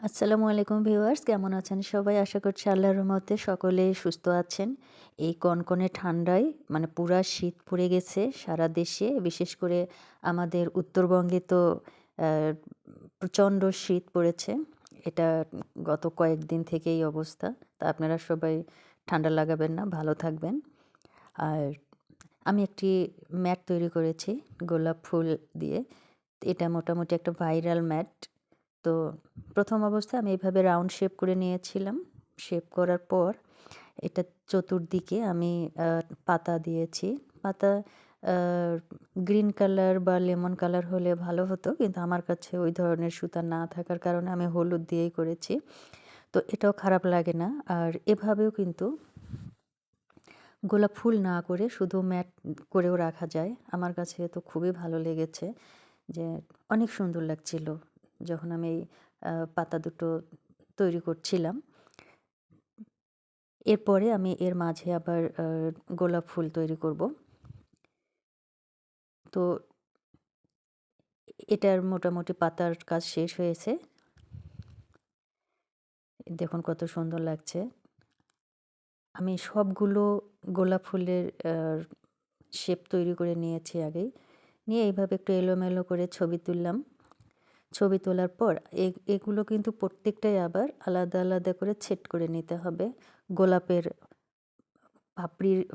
আসসালামু আলাইকুম ভিউয়ার্স, কেমন আছেন সবাই? আশা করছি আল্লাহর রহমতে সকলেই সুস্থ আছেন। এই কনকনে ঠান্ডায় পুরা শীত পড়ে গেছে সারা দেশে। বিশেষ করে আমাদের উত্তরবঙ্গে তো আ প্রচণ্ড শীত পড়েছে। এটা গত কয়েকদিন থেকে এই অবস্থা। তা আপনারা সবাই ঠান্ডা লাগাবেন না, ভালো থাকবেন। আর আমি একটি ম্যাট তৈরি করেছি গোলাপ ফুল দিয়ে। এটা মোটামুটি একটা ভাইরাল ম্যাট। তো ১ম অবস্থায় আমি এভাবে রাউন্ড শেপ করে নিয়েছিলাম। শেপ করার পর এটা চতুর্দিকে আমি পাতা দিয়েছি। পাতা আ গ্রিন কালার বা লেমন কালার হলে ভালো হতো। কিন্তু আমার কাছে ওই ধরনের সুতা না থাকার কারণে আমি হলুদ দিয়েই করেছি। তো এটাও খারাপ লাগে না। আর এভাবেও কিন্তু গোলাপ ফুল না করে শুধু ম্যাট করেও রাখা যায়। আমার কাছে তো খুবই ভালো লেগেছে যে অনেক সুন্দর লাগছিল যখন আমি এই পাতা দুটো তৈরি করছিলাম। এরপরে আমি এর মাঝে আবার গোলাপ ফুল তৈরি করব। তো এটার মোটামুটি পাতার কাজ শেষ হয়েছে। দেখুন কত সুন্দর লাগছে। আমি সবগুলো গোলাপ ফুলের শেপ তৈরি করে নিয়েছি আগেই। নিয়ে এইভাবে একটু এলোমেলো করে ছবি তুললাম। ছবি তোলার পর এগুলো কিন্তু প্রত্যেকটাই আবার আলাদা, আলাদা করে ছেদ করে নিতে হবে গোলাপের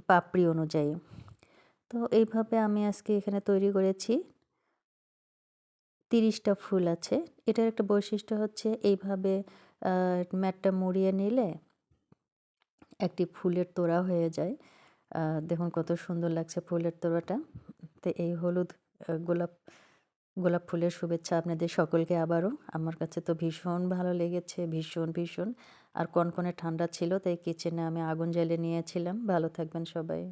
পাপড়ি অনুযায়ী। তো এইভাবে আমি আজকে এখানে তৈরি করেছি। ৩০ টা ফুল আছে। এটার একটা বৈশিষ্ট্য হচ্ছে এইভাবে আ ম্যাটটা মুড়িয়ে নিলে একটি ফুলের তোড়া হয়ে যায়। আ দেখুন কত সুন্দর লাগছে ফুলের তোড়াটা। তো এই হলুদ গোলাপ গোলাপ ফুলের শুভেচ্ছা আপনাদের সকলকে আবারও। আমার কাছে তো ভীষণ ভালো লেগেছে, ভীষণ, ভীষণ। আর কনকনে ঠান্ডা ছিল তাই কিচেনে আমি আগুন জ্বালিয়ে নিয়েছিলাম। ভালো থাকবেন সবাই।